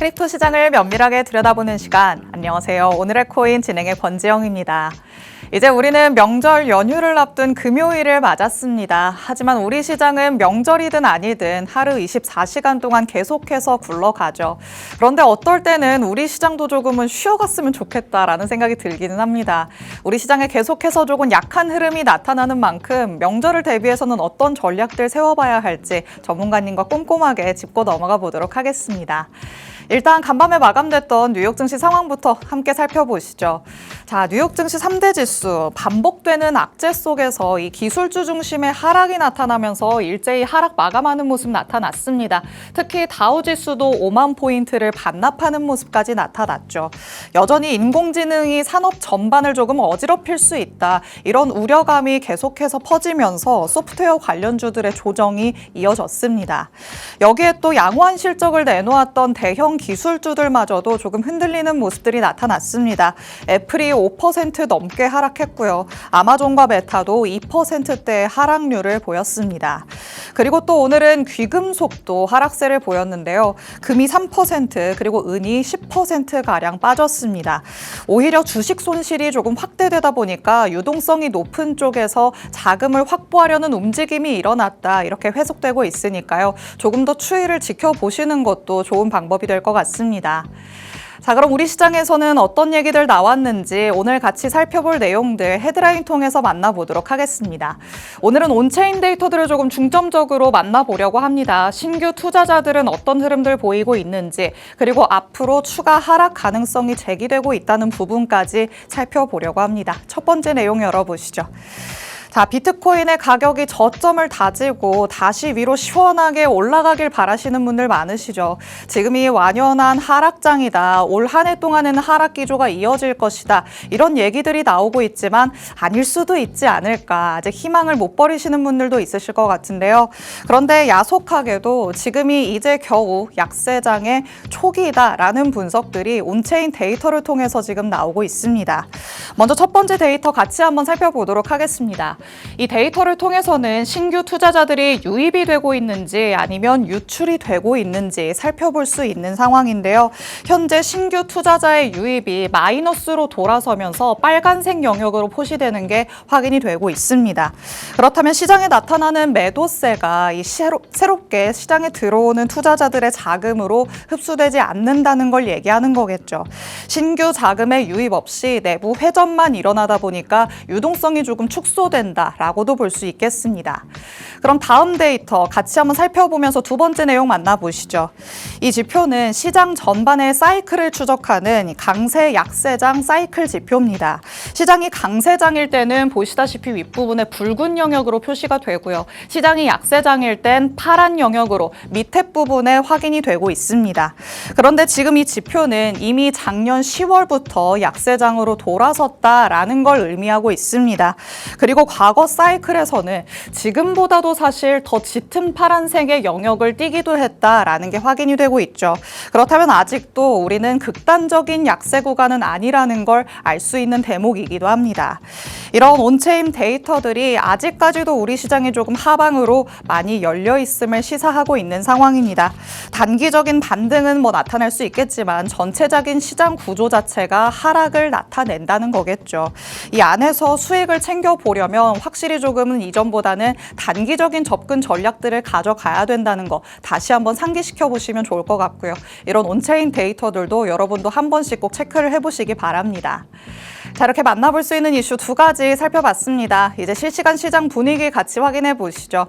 크립토 시장을 면밀하게 들여다보는 시간. 안녕하세요. 오늘의 코인 진행의 권지영입니다. 이제 우리는 명절 연휴를 앞둔 금요일을 맞았습니다. 하지만 우리 시장은 명절이든 아니든 하루 24시간 동안 계속해서 굴러가죠. 그런데 어떨 때는 우리 시장도 조금은 쉬어갔으면 좋겠다라는 생각이 들기는 합니다. 우리 시장에 계속해서 조금 약한 흐름이 나타나는 만큼 명절을 대비해서는 어떤 전략들 세워봐야 할지 전문가님과 꼼꼼하게 짚고 넘어가 보도록 하겠습니다. 일단 간밤에 마감됐던 뉴욕 증시 상황부터 함께 살펴보시죠. 자, 뉴욕 증시 3대 지수 반복되는 악재 속에서 이 기술주 중심의 하락이 나타나면서 일제히 하락 마감하는 모습 나타났습니다. 특히 다우 지수도 5만 포인트를 반납하는 모습까지 나타났죠. 여전히 인공지능이 산업 전반을 조금 어지럽힐 수 있다. 이런 우려감이 계속해서 퍼지면서 소프트웨어 관련주들의 조정이 이어졌습니다. 여기에 또 양호한 실적을 내놓았던 대형 기술주들마저도 조금 흔들리는 모습들이 나타났습니다. 애플이 5% 넘게 하락했고요. 아마존과 메타도 2%대의 하락률을 보였습니다. 그리고 또 오늘은 귀금속도 하락세를 보였는데요. 금이 3% 그리고 은이 10%가량 빠졌습니다. 오히려 주식 손실이 조금 확대되다 보니까 유동성이 높은 쪽에서 자금을 확보하려는 움직임이 일어났다. 이렇게 회속되고 있으니까요. 조금 더 추이를 지켜보시는 것도 좋은 방법이 될 것 같습니다. 자, 그럼 우리 시장에서는 어떤 얘기들 나왔는지 오늘 같이 살펴볼 내용들 헤드라인 통해서 만나보도록 하겠습니다. 오늘은 온체인 데이터들을 조금 중점적으로 만나보려고 합니다. 신규 투자자들은 어떤 흐름들 보이고 있는지, 그리고 앞으로 추가 하락 가능성이 제기되고 있다는 부분까지 살펴보려고 합니다. 첫 번째 내용 열어보시죠. 자, 비트코인의 가격이 저점을 다지고 다시 위로 시원하게 올라가길 바라시는 분들 많으시죠. 지금이 완연한 하락장이다. 올 한 해 동안에는 하락 기조가 이어질 것이다. 이런 얘기들이 나오고 있지만 아닐 수도 있지 않을까. 아직 희망을 못 버리시는 분들도 있으실 것 같은데요. 그런데 야속하게도 지금이 이제 겨우 약세장의 초기다라는 분석들이 온체인 데이터를 통해서 지금 나오고 있습니다. 먼저 첫 번째 데이터 같이 한번 살펴보도록 하겠습니다. 이 데이터를 통해서는 신규 투자자들이 유입이 되고 있는지 아니면 유출이 되고 있는지 살펴볼 수 있는 상황인데요. 현재 신규 투자자의 유입이 마이너스로 돌아서면서 빨간색 영역으로 표시되는 게 확인이 되고 있습니다. 그렇다면 시장에 나타나는 매도세가 이 새롭게 시장에 들어오는 투자자들의 자금으로 흡수되지 않는다는 걸 얘기하는 거겠죠. 신규 자금의 유입 없이 내부 회전만 일어나다 보니까 유동성이 조금 축소된다. 라고도 볼 수 있겠습니다. 그럼 다음 데이터 같이 한번 살펴보면서 두 번째 내용 만나보시죠. 이 지표는 시장 전반의 사이클을 추적하는 강세 약세장 사이클 지표입니다. 시장이 강세장일 때는 보시다시피 윗부분에 붉은 영역으로 표시가 되고요. 시장이 약세장일 땐 파란 영역으로 밑에 부분에 확인이 되고 있습니다. 그런데 지금 이 지표는 이미 작년 10월부터 약세장으로 돌아섰다라는 걸 의미하고 있습니다. 그리고 과거 사이클에서는 지금보다도 사실 더 짙은 파란색의 영역을 띠기도 했다라는 게 확인이 되고 있죠. 그렇다면 아직도 우리는 극단적인 약세 구간은 아니라는 걸 알 수 있는 대목이기도 합니다. 이런 온체인 데이터들이 아직까지도 우리 시장이 조금 하방으로 많이 열려 있음을 시사하고 있는 상황입니다. 단기적인 반등은 나타날 수 있겠지만 전체적인 시장 구조 자체가 하락을 나타낸다는 거겠죠. 이 안에서 수익을 챙겨보려면 확실히 조금은 이전보다는 단기적인 접근 전략들을 가져가야 된다는 거 다시 한번 상기시켜 보시면 좋을 것 같고요. 이런 온체인 데이터들도 여러분도 한 번씩 꼭 체크를 해보시기 바랍니다. 자, 이렇게 만나볼 수 있는 이슈 두 가지 살펴봤습니다. 이제 실시간 시장 분위기 같이 확인해 보시죠.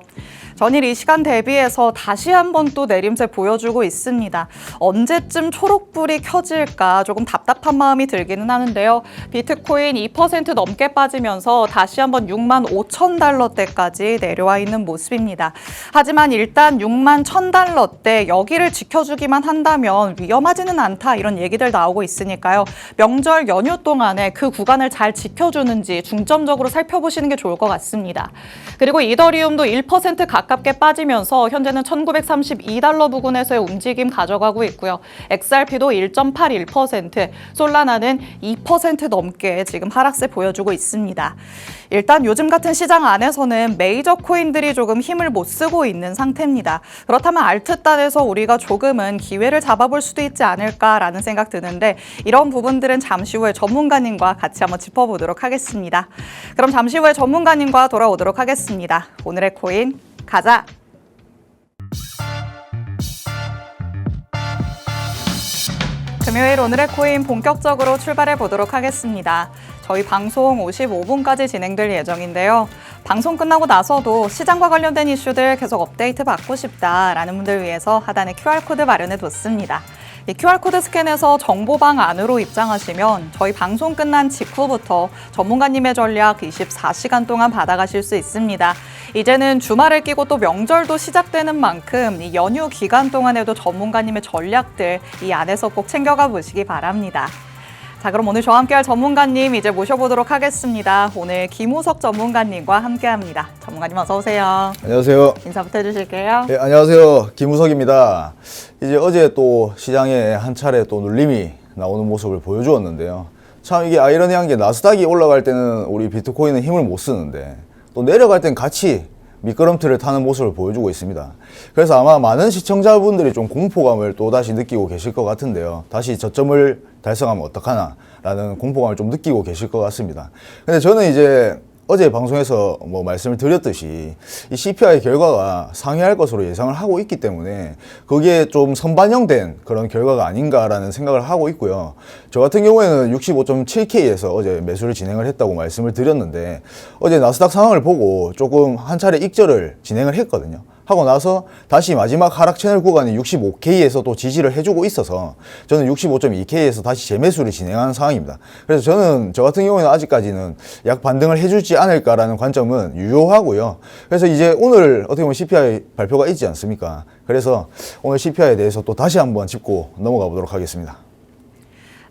전일 이 시간 대비해서 다시 한번 또 내림세 보여주고 있습니다. 언제쯤 초록불이 켜질까 조금 답답한 마음이 들기는 하는데요. 비트코인 2% 넘게 빠지면서 다시 한번 6만 5천 달러대까지 내려와 있는 모습입니다. 하지만 일단 6만 1천 달러대 여기를 지켜주기만 한다면 위험하지는 않다 이런 얘기들 나오고 있으니까요. 명절 연휴 동안에 그 구간을 잘 지켜주는지 중점적으로 살펴보시는 게 좋을 것 같습니다. 그리고 이더리움도 1% 가까이 아깝게 빠지면서 현재는 1932달러 부근에서의 움직임 가져가고 있고요. XRP도 1.81%, 솔라나는 2% 넘게 지금 하락세 보여주고 있습니다. 일단 요즘 같은 시장 안에서는 메이저 코인들이 조금 힘을 못 쓰고 있는 상태입니다. 그렇다면 알트단에서 우리가 조금은 기회를 잡아볼 수도 있지 않을까라는 생각 드는데 이런 부분들은 잠시 후에 전문가님과 같이 한번 짚어보도록 하겠습니다. 그럼 잠시 후에 전문가님과 돌아오도록 하겠습니다. 오늘의 코인 가자! 금요일 오늘의 코인 본격적으로 출발해 보도록 하겠습니다. 저희 방송 55분까지 진행될 예정인데요. 방송 끝나고 나서도 시장과 관련된 이슈들 계속 업데이트 받고 싶다라는 분들 위해서 하단에 QR코드 마련해 뒀습니다. 이 QR코드 스캔해서 정보방 안으로 입장하시면 저희 방송 끝난 직후부터 전문가님의 전략 24시간 동안 받아가실 수 있습니다. 이제는 주말을 끼고 또 명절도 시작되는 만큼 이 연휴 기간 동안에도 전문가님의 전략들 이 안에서 꼭 챙겨가 보시기 바랍니다. 자, 그럼 오늘 저와 함께할 전문가님 이제 모셔보도록 하겠습니다. 오늘 김우석 전문가님과 함께합니다. 전문가님 어서 오세요. 안녕하세요. 인사부터 해주실게요. 네, 안녕하세요. 김우석입니다. 이제 어제 또 시장에 한 차례 또 눌림이 나오는 모습을 보여주었는데요. 참 이게 아이러니한 게 나스닥이 올라갈 때는 우리 비트코인은 힘을 못 쓰는데 또 내려갈 땐 같이 미끄럼틀을 타는 모습을 보여주고 있습니다. 그래서 아마 많은 시청자분들이 좀 공포감을 또다시 느끼고 계실 것 같은데요. 다시 저점을 달성하면 어떡하나 라는 공포감을 좀 느끼고 계실 것 같습니다. 근데 저는 이제 어제 방송에서 말씀을 드렸듯이 이 CPI 결과가 상회할 것으로 예상을 하고 있기 때문에 그게 좀 선반영된 그런 결과가 아닌가라는 생각을 하고 있고요. 저 같은 경우에는 65.7K에서 어제 매수를 진행을 했다고 말씀을 드렸는데 어제 나스닥 상황을 보고 조금 한 차례 익절을 진행을 했거든요. 하고 나서 다시 마지막 하락 채널 구간이 65K에서 또 지지를 해주고 있어서 저는 65.2K에서 다시 재매수를 진행한 상황입니다. 그래서 저는 저 같은 경우에는 아직까지는 약 반등을 해주지 않을까라는 관점은 유효하고요. 그래서 이제 오늘 어떻게 보면 CPI 발표가 있지 않습니까? 그래서 오늘 CPI에 대해서 또 다시 한번 짚고 넘어가 보도록 하겠습니다.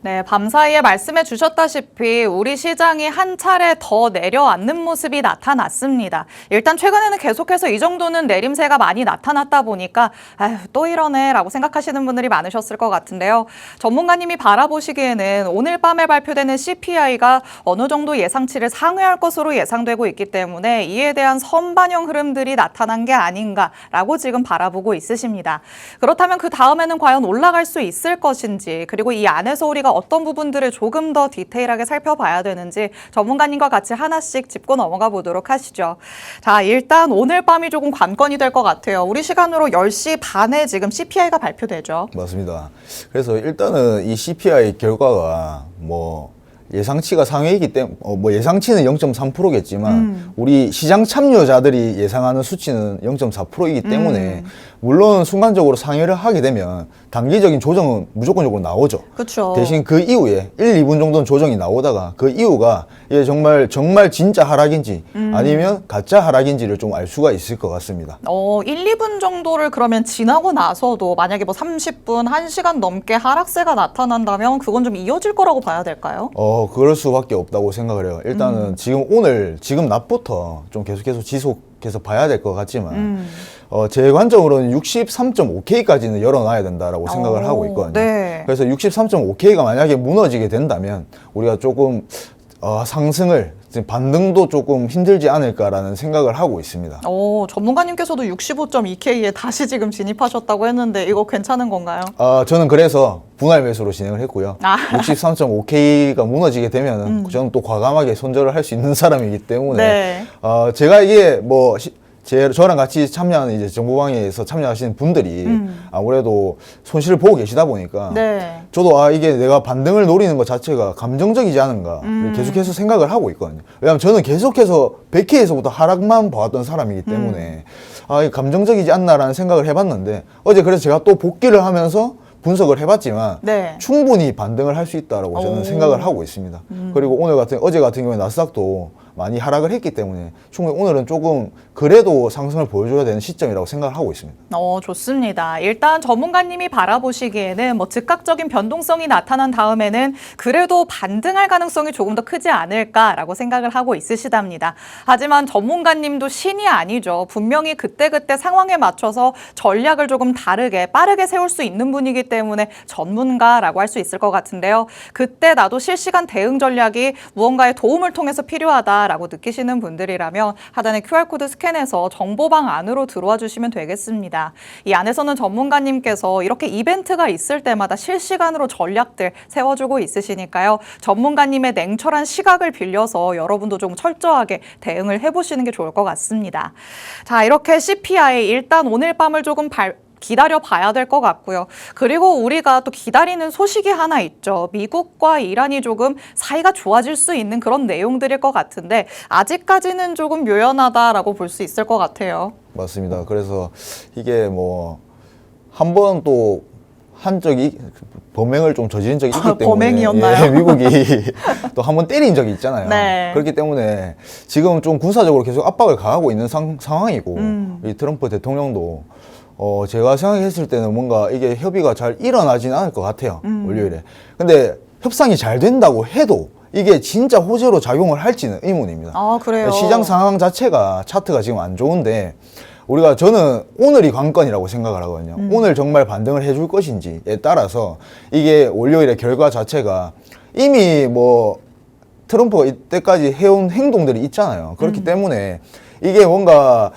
네, 밤사이에 말씀해 주셨다시피 우리 시장이 한 차례 더 내려앉는 모습이 나타났습니다. 일단 최근에는 계속해서 이 정도는 내림세가 많이 나타났다 보니까 아휴, 또 이러네 라고 생각하시는 분들이 많으셨을 것 같은데요. 전문가님이 바라보시기에는 오늘 밤에 발표되는 CPI가 어느 정도 예상치를 상회할 것으로 예상되고 있기 때문에 이에 대한 선반영 흐름들이 나타난 게 아닌가라고 지금 바라보고 있으십니다. 그렇다면 그 다음에는 과연 올라갈 수 있을 것인지 그리고 이 안에서 우리가 어떤 부분들을 조금 더 디테일하게 살펴봐야 되는지 전문가님과 같이 하나씩 짚고 넘어가 보도록 하시죠. 자, 일단 오늘 밤이 조금 관건이 될 것 같아요. 우리 시간으로 10시 반에 지금 CPI가 발표되죠. 맞습니다. 그래서 일단은 이 CPI 결과가 예상치가 상회이기 때문에 예상치는 0.3%겠지만 우리 시장 참여자들이 예상하는 수치는 0.4%이기 때문에 물론 순간적으로 상회를 하게 되면 단기적인 조정은 무조건적으로 나오죠. 그렇죠. 대신 그 이후에 1, 2분 정도는 조정이 나오다가 그 이후가 이게 정말 진짜 하락인지 아니면 가짜 하락인지를 좀 알 수가 있을 것 같습니다. 1, 2분 정도를 그러면 지나고 나서도 만약에 30분, 1시간 넘게 하락세가 나타난다면 그건 좀 이어질 거라고 봐야 될까요? 그럴 수밖에 없다고 생각을 해요. 일단은 지금 낮부터 좀 계속해서 지속해서 봐야 될 것 같지만 제 관점으로는 63.5K까지는 열어놔야 된다라고 생각을 하고 있거든요. 네. 그래서 63.5K가 만약에 무너지게 된다면 우리가 조금 상승을 반등도 조금 힘들지 않을까라는 생각을 하고 있습니다. 전문가님께서도 65.2K에 다시 지금 진입하셨다고 했는데 이거 괜찮은 건가요? 저는 그래서 분할 매수로 진행을 했고요. 63.5K가 무너지게 되면은 저는 또 과감하게 손절을 할 수 있는 사람이기 때문에 네. 제가 이게 저랑 같이 참여하는 이제 정보방에서 참여하시는 분들이 아무래도 손실을 보고 계시다 보니까 네. 저도 이게 내가 반등을 노리는 것 자체가 감정적이지 않은가 계속해서 생각을 하고 있거든요. 왜냐하면 저는 계속해서 100K에서부터 하락만 봐왔던 사람이기 때문에 이게 감정적이지 않나라는 생각을 해봤는데 어제 그래서 제가 또 복귀를 하면서 분석을 해봤지만 네. 충분히 반등을 할 수 있다라고 저는 생각을 하고 있습니다. 그리고 어제 같은 경우에 나스닥도 많이 하락을 했기 때문에 충분히 오늘은 조금 그래도 상승을 보여줘야 되는 시점이라고 생각을 하고 있습니다. 좋습니다. 일단 전문가님이 바라보시기에는 뭐 즉각적인 변동성이 나타난 다음에는 그래도 반등할 가능성이 조금 더 크지 않을까라고 생각을 하고 있으시답니다. 하지만 전문가님도 신이 아니죠. 분명히 그때그때 상황에 맞춰서 전략을 조금 다르게 빠르게 세울 수 있는 분이기 때문에 전문가라고 할 수 있을 것 같은데요. 그때 나도 실시간 대응 전략이 무언가의 도움을 통해서 필요하다라고 느끼시는 분들이라면 하단의 QR코드 스캔해서 정보방 안으로 들어와 주시면 되겠습니다. 이 안에서는 전문가님께서 이렇게 이벤트가 있을 때마다 실시간으로 전략들 세워주고 있으시니까요. 전문가님의 냉철한 시각을 빌려서 여러분도 좀 철저하게 대응을 해보시는 게 좋을 것 같습니다. 자, 이렇게 CPI 일단 오늘 밤을 조금 기다려 봐야 될 것 같고요. 그리고 우리가 또 기다리는 소식이 하나 있죠. 미국과 이란이 조금 사이가 좋아질 수 있는 그런 내용들일 것 같은데 아직까지는 조금 묘연하다라고 볼 수 있을 것 같아요. 맞습니다. 그래서 이게 뭐 한 번 또 한 적이 범행을 좀 저지른 적이 있기 때문에 범행이었나요? 예, 미국이 또 한 번 때린 적이 있잖아요. 네. 그렇기 때문에 지금 좀 군사적으로 계속 압박을 가하고 있는 상황이고 이 트럼프 대통령도 제가 생각했을 때는 뭔가 이게 협의가 잘 일어나지는 않을 것 같아요. 월요일에. 근데 협상이 잘 된다고 해도 이게 진짜 호재로 작용을 할지는 의문입니다. 아, 그래요? 시장 상황 자체가 차트가 지금 안 좋은데 저는 오늘이 관건이라고 생각을 하거든요. 오늘 정말 반등을 해줄 것인지에 따라서 이게 월요일의 결과 자체가 이미 뭐 트럼프가 이때까지 해온 행동들이 있잖아요. 그렇기 때문에 이게 뭔가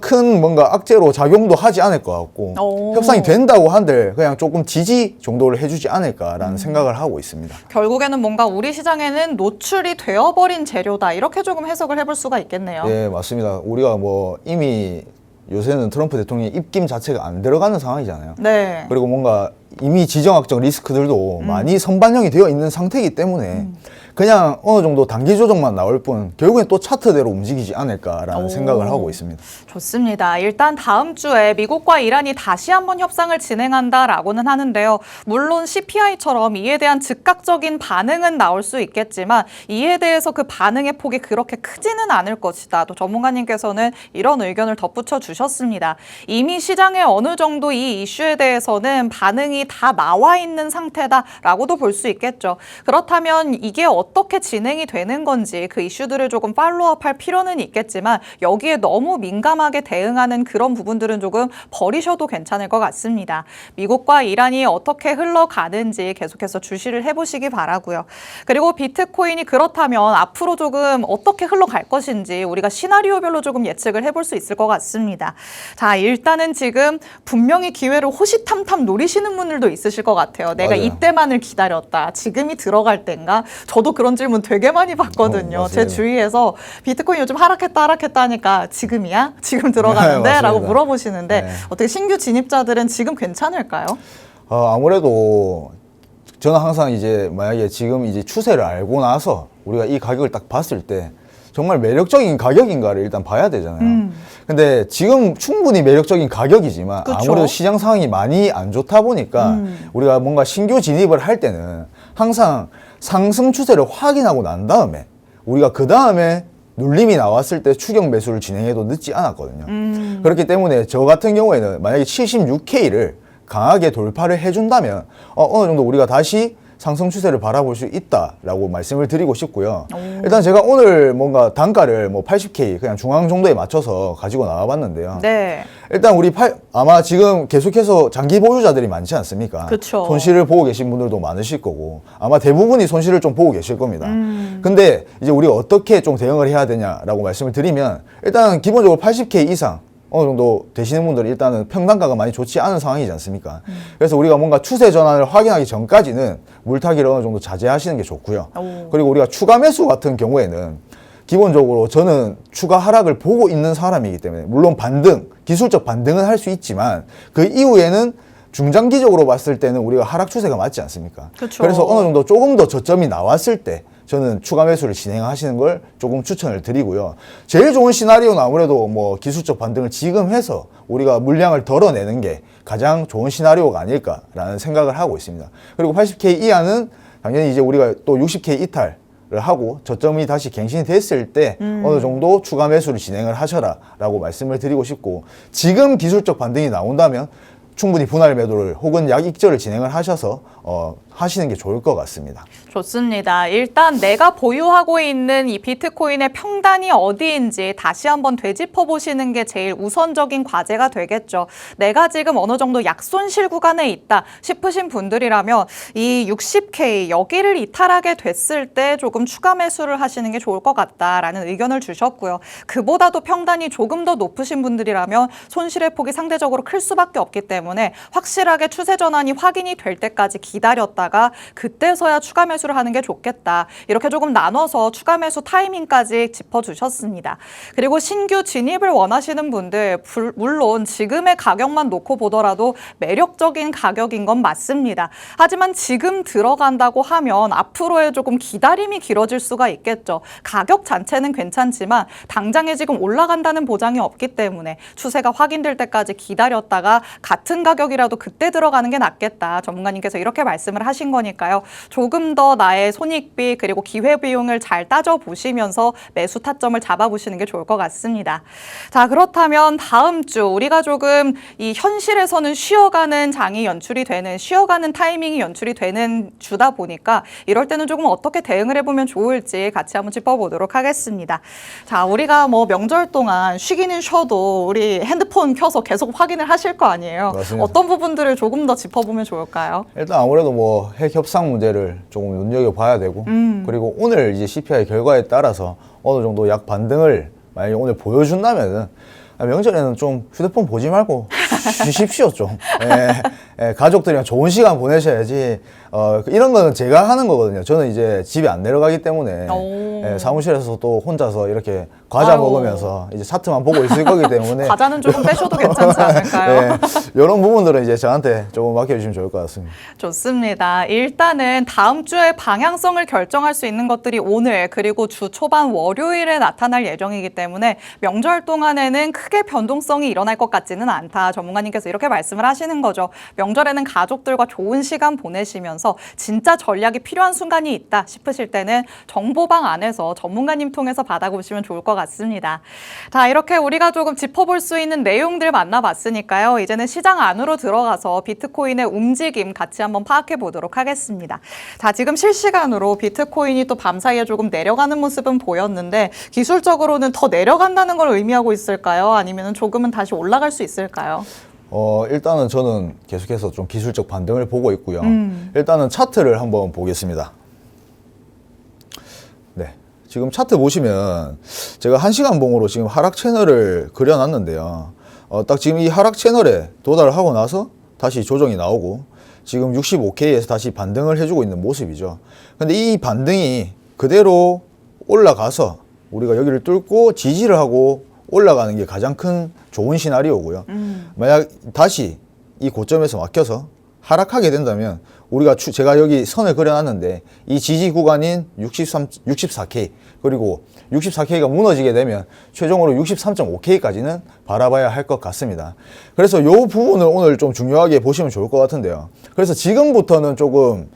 큰 뭔가 악재로 작용도 하지 않을 것 같고 협상이 된다고 한들 그냥 조금 지지 정도를 해주지 않을까라는 생각을 하고 있습니다. 결국에는 뭔가 우리 시장에는 노출이 되어버린 재료다 이렇게 조금 해석을 해볼 수가 있겠네요. 네, 맞습니다. 우리가 뭐 이미 요새는 트럼프 대통령의 입김 자체가 안 들어가는 상황이잖아요. 네. 그리고 뭔가 이미 지정학적 리스크들도 많이 선반영이 되어 있는 상태이기 때문에 그냥 어느 정도 단기 조정만 나올 뿐 결국엔 또 차트대로 움직이지 않을까라는 생각을 하고 있습니다. 좋습니다. 일단 다음 주에 미국과 이란이 다시 한번 협상을 진행한다라고는 하는데요. 물론 CPI처럼 이에 대한 즉각적인 반응은 나올 수 있겠지만 이에 대해서 그 반응의 폭이 그렇게 크지는 않을 것이다. 또 전문가님께서는 이런 의견을 덧붙여 주셨습니다. 이미 시장에 어느 정도 이 이슈에 대해서는 반응이 다 나와 있는 상태다라고도 볼 수 있겠죠. 그렇다면 이게 어떻게 진행이 되는 건지 그 이슈들을 조금 팔로우업할 필요는 있겠지만 여기에 너무 민감하게 대응하는 그런 부분들은 조금 버리셔도 괜찮을 것 같습니다. 미국과 이란이 어떻게 흘러가는지 계속해서 주시를 해보시기 바라고요. 그리고 비트코인이 그렇다면 앞으로 조금 어떻게 흘러갈 것인지 우리가 시나리오별로 조금 예측을 해볼 수 있을 것 같습니다. 자, 일단은 지금 분명히 기회를 호시탐탐 노리시는 분들도 있으실 것 같아요. 내가 맞아요. 이때만을 기다렸다. 지금이 들어갈 때인가? 저도 그런 질문 되게 많이 받거든요. 제 맞아요. 주위에서 비트코인 요즘 하락했다 하니까 지금이야? 지금 들어가는데? 네, 라고 맞습니다. 물어보시는데 네. 어떻게 신규 진입자들은 지금 괜찮을까요? 아무래도 저는 항상 이제 만약에 지금 이제 추세를 알고 나서 우리가 이 가격을 딱 봤을 때 정말 매력적인 가격인가를 일단 봐야 되잖아요. 근데 지금 충분히 매력적인 가격이지만 그쵸? 아무래도 시장 상황이 많이 안 좋다 보니까 우리가 뭔가 신규 진입을 할 때는 항상 상승 추세를 확인하고 난 다음에 우리가 그 다음에 눌림이 나왔을 때 추격 매수를 진행해도 늦지 않았거든요. 그렇기 때문에 저 같은 경우에는 만약에 76K를 강하게 돌파를 해준다면 어느 정도 우리가 다시 상승 추세를 바라볼 수 있다라고 말씀을 드리고 싶고요. 일단 제가 오늘 뭔가 단가를 뭐 80K 그냥 중앙 정도에 맞춰서 가지고 나와봤는데요. 네. 일단 아마 지금 계속해서 장기 보유자들이 많지 않습니까? 그쵸. 손실을 보고 계신 분들도 많으실 거고 아마 대부분이 손실을 좀 보고 계실 겁니다. 근데 이제 우리가 어떻게 좀 대응을 해야 되냐라고 말씀을 드리면 일단 기본적으로 80K 이상 어느 정도 되시는 분들은 일단은 평단가가 많이 좋지 않은 상황이지 않습니까? 그래서 우리가 뭔가 추세 전환을 확인하기 전까지는 물타기를 어느 정도 자제하시는 게 좋고요. 그리고 우리가 추가 매수 같은 경우에는 기본적으로 저는 추가 하락을 보고 있는 사람이기 때문에 물론 기술적 반등은 할 수 있지만 그 이후에는 중장기적으로 봤을 때는 우리가 하락 추세가 맞지 않습니까? 그쵸. 그래서 어느 정도 조금 더 저점이 나왔을 때 저는 추가 매수를 진행하시는 걸 조금 추천을 드리고요. 제일 좋은 시나리오는 아무래도 뭐 기술적 반등을 지금 해서 우리가 물량을 덜어내는 게 가장 좋은 시나리오가 아닐까라는 생각을 하고 있습니다. 그리고 80K 이하는 당연히 이제 우리가 또 60K 이탈 하고 저점이 다시 갱신이 됐을 때 어느 정도 추가 매수를 진행을 하셔라 라고 말씀을 드리고 싶고, 지금 기술적 반등이 나온다면 충분히 분할 매도를 혹은 약익절을 진행을 하셔서 하시는 게 좋을 것 같습니다. 좋습니다. 일단 내가 보유하고 있는 이 비트코인의 평단이 어디인지 다시 한번 되짚어 보시는 게 제일 우선적인 과제가 되겠죠. 내가 지금 어느 정도 약손실 구간에 있다 싶으신 분들이라면 이 60K 여기를 이탈하게 됐을 때 조금 추가 매수를 하시는 게 좋을 것 같다라는 의견을 주셨고요. 그보다도 평단이 조금 더 높으신 분들이라면 손실의 폭이 상대적으로 클 수밖에 없기 때문에 확실하게 추세 전환이 확인이 될 때까지 기다렸다가 그때서야 추가 매수를 하는 게 좋겠다. 이렇게 조금 나눠서 추가 매수 타이밍까지 짚어주셨습니다. 그리고 신규 진입을 원하시는 분들, 물론 지금의 가격만 놓고 보더라도 매력적인 가격인 건 맞습니다. 하지만 지금 들어간다고 하면 앞으로의 조금 기다림이 길어질 수가 있겠죠. 가격 자체는 괜찮지만 당장에 지금 올라간다는 보장이 없기 때문에 추세가 확인될 때까지 기다렸다가 같은 가격이라도 그때 들어가는 게 낫겠다. 전문가님께서 이렇게 말씀을 하신 거니까요. 조금 더 나의 손익비 그리고 기회비용을 잘 따져보시면서 매수 타점을 잡아보시는 게 좋을 것 같습니다. 자, 그렇다면 다음 주 우리가 조금 이 현실에서는 쉬어가는 장이 연출이 되는, 쉬어가는 타이밍이 연출이 되는 주다 보니까 이럴 때는 조금 어떻게 대응을 해보면 좋을지 같이 한번 짚어보도록 하겠습니다. 자, 우리가 뭐 명절 동안 쉬기는 쉬어도 우리 핸드폰 켜서 계속 확인을 하실 거 아니에요. 맞습니다. 어떤 부분들을 조금 더 짚어보면 좋을까요? 일단 아무래도 뭐 핵 협상 문제를 조금 눈여겨봐야 되고, 그리고 오늘 이제 CPI 결과에 따라서 어느 정도 약 반등을 만약에 오늘 보여준다면은 명절에는 좀 휴대폰 보지 말고 쉬십시오 좀. 가족들이랑 좋은 시간 보내셔야지. 이런 거는 제가 하는 거거든요. 저는 이제 집에 안 내려가기 때문에 사무실에서 또 혼자서 이렇게 과자 아유. 먹으면서 이제 차트만 보고 있을 거기 때문에 과자는 조금 빼셔도 괜찮지 않을까요? 이런 부분들은 이제 저한테 조금 맡겨주시면 좋을 것 같습니다. 좋습니다. 일단은 다음 주의 방향성을 결정할 수 있는 것들이 오늘 그리고 주 초반 월요일에 나타날 예정이기 때문에 명절 동안에는 크게 변동성이 일어날 것 같지는 않다. 전문가님께서 이렇게 말씀을 하시는 거죠. 명절에는 가족들과 좋은 시간 보내시면서 진짜 전략이 필요한 순간이 있다 싶으실 때는 정보방 안에서 전문가님 통해서 받아보시면 좋을 것 같습니다. 자, 이렇게 우리가 조금 짚어볼 수 있는 내용들 만나봤으니까요. 이제는 시장 안으로 들어가서 비트코인의 움직임 같이 한번 파악해 보도록 하겠습니다. 자, 지금 실시간으로 비트코인이 또 밤사이에 조금 내려가는 모습은 보였는데 기술적으로는 더 내려간다는 걸 의미하고 있을까요? 아니면 조금은 다시 올라갈 수 있을까요? 일단은 저는 계속해서 좀 기술적 반등을 보고 있고요. 일단은 차트를 한번 보겠습니다. 네. 지금 차트 보시면 제가 1시간 봉으로 지금 하락 채널을 그려놨는데요. 딱 지금 이 하락 채널에 도달을 하고 나서 다시 조정이 나오고 지금 65K에서 다시 반등을 해주고 있는 모습이죠. 근데 이 반등이 그대로 올라가서 우리가 여기를 뚫고 지지를 하고 올라가는 게 가장 큰 좋은 시나리오고요. 만약 다시 이 고점에서 막혀서 하락하게 된다면 우리가 제가 여기 선을 그려놨는데 이 지지 구간인 64K 그리고 64K가 무너지게 되면 최종으로 63.5K까지는 바라봐야 할 것 같습니다. 그래서 이 부분을 오늘 좀 중요하게 보시면 좋을 것 같은데요. 그래서 지금부터는 조금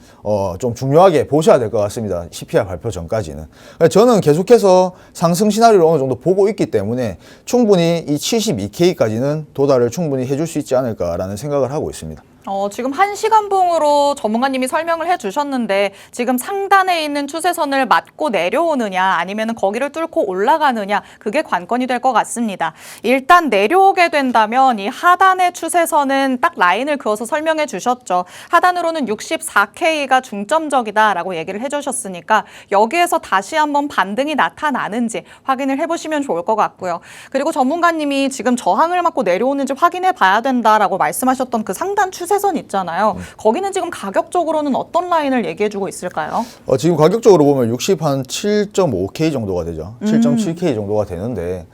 좀 중요하게 보셔야 될 것 같습니다. CPI 발표 전까지는. 저는 계속해서 상승 시나리오를 어느 정도 보고 있기 때문에 충분히 이 72K까지는 도달을 충분히 해줄 수 있지 않을까라는 생각을 하고 있습니다. 지금 1시간 봉으로 전문가님이 설명을 해주셨는데 지금 상단에 있는 추세선을 맞고 내려오느냐 아니면 거기를 뚫고 올라가느냐 그게 관건이 될 것 같습니다. 일단 내려오게 된다면 이 하단의 추세선은 딱 라인을 그어서 설명해 주셨죠. 하단으로는 64K가 중점적이다라고 얘기를 해주셨으니까 여기에서 다시 한번 반등이 나타나는지 확인을 해보시면 좋을 것 같고요. 그리고 전문가님이 지금 저항을 맞고 내려오는지 확인해 봐야 된다라고 말씀하셨던 그 상단 추세선 있잖아요. 거기는 지금 가격적으로는 어떤 라인을 얘기해주고 있을까요? 지금 가격적으로 보면 67.5K 정도가 되죠. 7.7K 정도가 되는데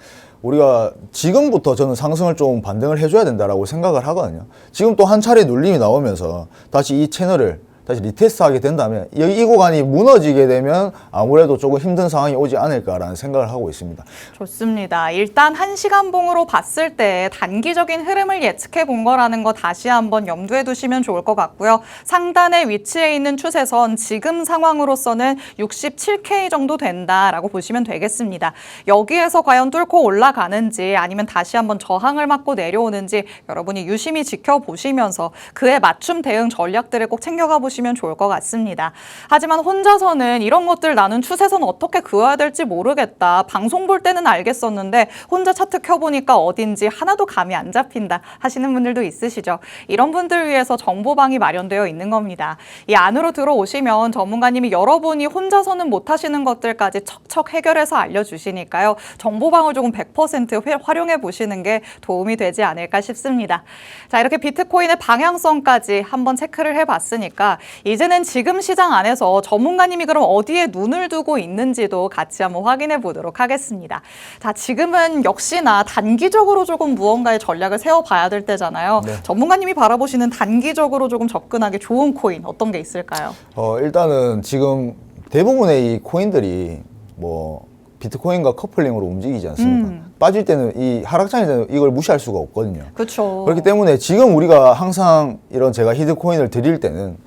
우리가 지금부터 저는 상승을 좀 반등을 해줘야 된다라고 생각을 하거든요. 지금 또 한 차례 눌림이 나오면서 다시 이 채널을 다시 리테스트하게 된다면 이 구간이 무너지게 되면 아무래도 조금 힘든 상황이 오지 않을까라는 생각을 하고 있습니다. 좋습니다. 일단 1시간봉으로 봤을 때 단기적인 흐름을 예측해 본 거라는 거 다시 한번 염두에 두시면 좋을 것 같고요. 상단에 위치해 있는 추세선 지금 상황으로서는 67K 정도 된다라고 보시면 되겠습니다. 여기에서 과연 뚫고 올라가는지 아니면 다시 한번 저항을 맞고 내려오는지 여러분이 유심히 지켜보시면서 그에 맞춤 대응 전략들을 꼭 챙겨가 보시면 좋을 것 같습니다. 하지만 혼자서는 이런 것들 나는 추세선 어떻게 그어야 될지 모르겠다. 방송 볼 때는 알겠었는데 혼자 차트 켜보니까 어딘지 하나도 감이 안 잡힌다 하시는 분들도 있으시죠. 이런 분들 위해서 정보방이 마련되어 있는 겁니다. 이 안으로 들어오시면 전문가님이 여러분이 혼자서는 못하시는 것들까지 척척 해결해서 알려주시니까요. 정보방을 조금 100% 활용해 보시는 게 도움이 되지 않을까 싶습니다. 자, 이렇게 비트코인의 방향성까지 한번 체크를 해봤으니까 이제는 지금 시장 안에서 전문가님이 그럼 어디에 눈을 두고 있는지도 같이 한번 확인해 보도록 하겠습니다. 자, 지금은 역시나 단기적으로 조금 무언가의 전략을 세워봐야 될 때잖아요. 네. 전문가님이 바라보시는 단기적으로 조금 접근하기 좋은 코인 어떤 게 있을까요? 일단은 지금 대부분의 이 코인들이 뭐 비트코인과 커플링으로 움직이지 않습니까? 빠질 때는 이 하락장일 때는 이걸 무시할 수가 없거든요. 그렇죠. 그렇기 때문에 지금 우리가 항상 이런 제가 히트코인을 드릴 때는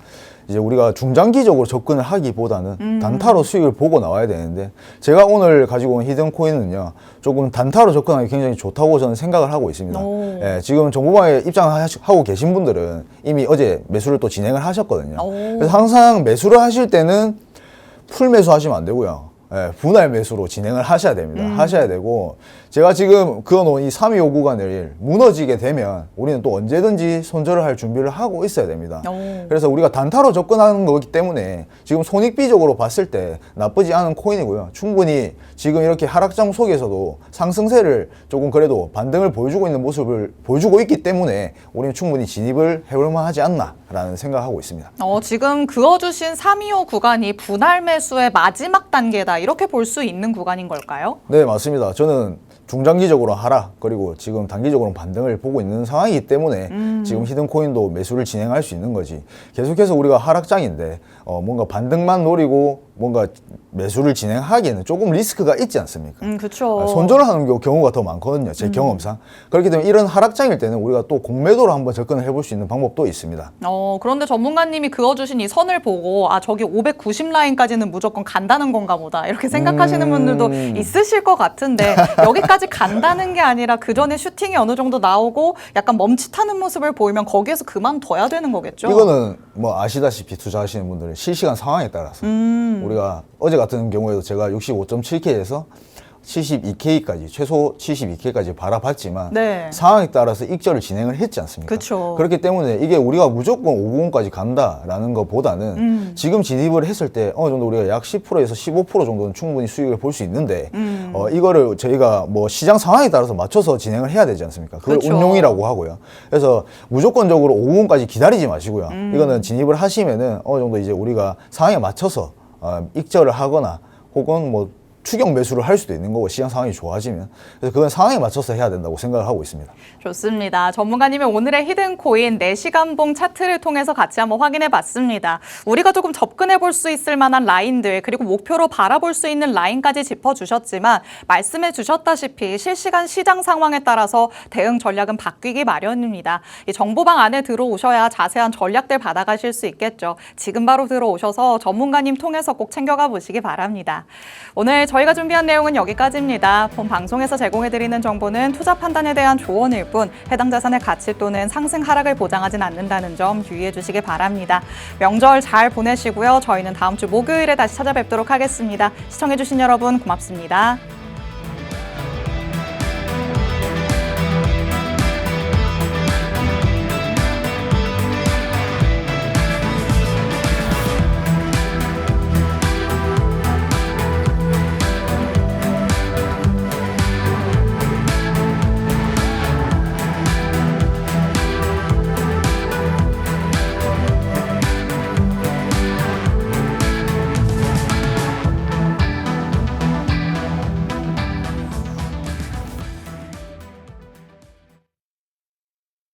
이제 우리가 중장기적으로 접근을 하기보다는 단타로 수익을 보고 나와야 되는데 제가 오늘 가지고 온 히든코인은요 조금 단타로 접근하기 굉장히 좋다고 저는 생각을 하고 있습니다. 예, 지금 정보방에 입장하고 계신 분들은 이미 어제 매수를 또 진행을 하셨거든요. 그래서 항상 매수를 하실 때는 풀 매수하시면 안 되고요. 예, 분할 매수로 진행을 하셔야 됩니다. 하셔야 되고 제가 지금 그어놓은 이 325 구간을 무너지게 되면 우리는 또 언제든지 손절을 할 준비를 하고 있어야 됩니다. 그래서 우리가 단타로 접근하는 거기 때문에 지금 손익비적으로 봤을 때 나쁘지 않은 코인이고요. 충분히 지금 이렇게 하락장 속에서도 상승세를 조금 그래도 반등을 보여주고 있는 모습을 보여주고 있기 때문에 우리는 충분히 진입을 해볼만 하지 않나라는 생각을 하고 있습니다. 지금 그어주신 325 구간이 분할 매수의 마지막 단계다. 이렇게 볼 수 있는 구간인 걸까요? 네, 맞습니다. 저는 중장기적으로 하락 그리고 지금 단기적으로 반등을 보고 있는 상황이기 때문에 지금 히든코인도 매수를 진행할 수 있는 거지. 계속해서 우리가 하락장인데 뭔가 반등만 노리고 뭔가 매수를 진행하기에는 조금 리스크가 있지 않습니까? 그렇죠. 손절을 하는 경우가 더 많거든요. 제 경험상. 그렇기 때문에 이런 하락장일 때는 우리가 또 공매도로 한번 접근을 해볼 수 있는 방법도 있습니다. 그런데 전문가님이 그어주신 이 선을 보고 저기 590 라인까지는 무조건 간다는 건가 보다 이렇게 생각하시는 분들도 있으실 것 같은데 여기까지 간다는 게 아니라 그 전에 슈팅이 어느 정도 나오고 약간 멈칫하는 모습을 보이면 거기에서 그만둬야 되는 거겠죠? 이거는 뭐 아시다시피 투자하시는 분들은 실시간 상황에 따라서 우리가 어제 같은 경우에도 제가 65.7K에서 72K까지 최소 72K까지 바라봤지만 네. 상황에 따라서 익절을 진행을 했지 않습니까? 그쵸. 그렇기 때문에 이게 우리가 무조건 590까지 간다라는 것보다는 지금 진입을 했을 때 어느 정도 우리가 약 10%에서 15% 정도는 충분히 수익을 볼 수 있는데 이거를 저희가 뭐 시장 상황에 따라서 맞춰서 진행을 해야 되지 않습니까? 그걸 그쵸. 운용이라고 하고요. 그래서 무조건적으로 590까지 기다리지 마시고요. 이거는 진입을 하시면은 어느 정도 이제 우리가 상황에 맞춰서 익절을 하거나 혹은 뭐 추격 매수를 할 수도 있는 거고 시장 상황이 좋아지면 그래서 그건 상황에 맞춰서 해야 된다고 생각을 하고 있습니다. 좋습니다. 전문가님의 오늘의 히든코인 4시간봉 차트를 통해서 같이 한번 확인해 봤습니다. 우리가 조금 접근해 볼 수 있을 만한 라인들 그리고 목표로 바라볼 수 있는 라인까지 짚어주셨지만 말씀해 주셨다시피 실시간 시장 상황에 따라서 대응 전략은 바뀌기 마련입니다. 이 정보방 안에 들어오셔야 자세한 전략들 받아가실 수 있겠죠. 지금 바로 들어오셔서 전문가님 통해서 꼭 챙겨가 보시기 바랍니다. 오늘 저희가 준비한 내용은 여기까지입니다. 본 방송에서 제공해드리는 정보는 투자 판단에 대한 조언일 뿐 해당 자산의 가치 또는 상승 하락을 보장하진 않는다는 점 유의해 주시기 바랍니다. 명절 잘 보내시고요. 저희는 다음 주 목요일에 다시 찾아뵙도록 하겠습니다. 시청해주신 여러분 고맙습니다.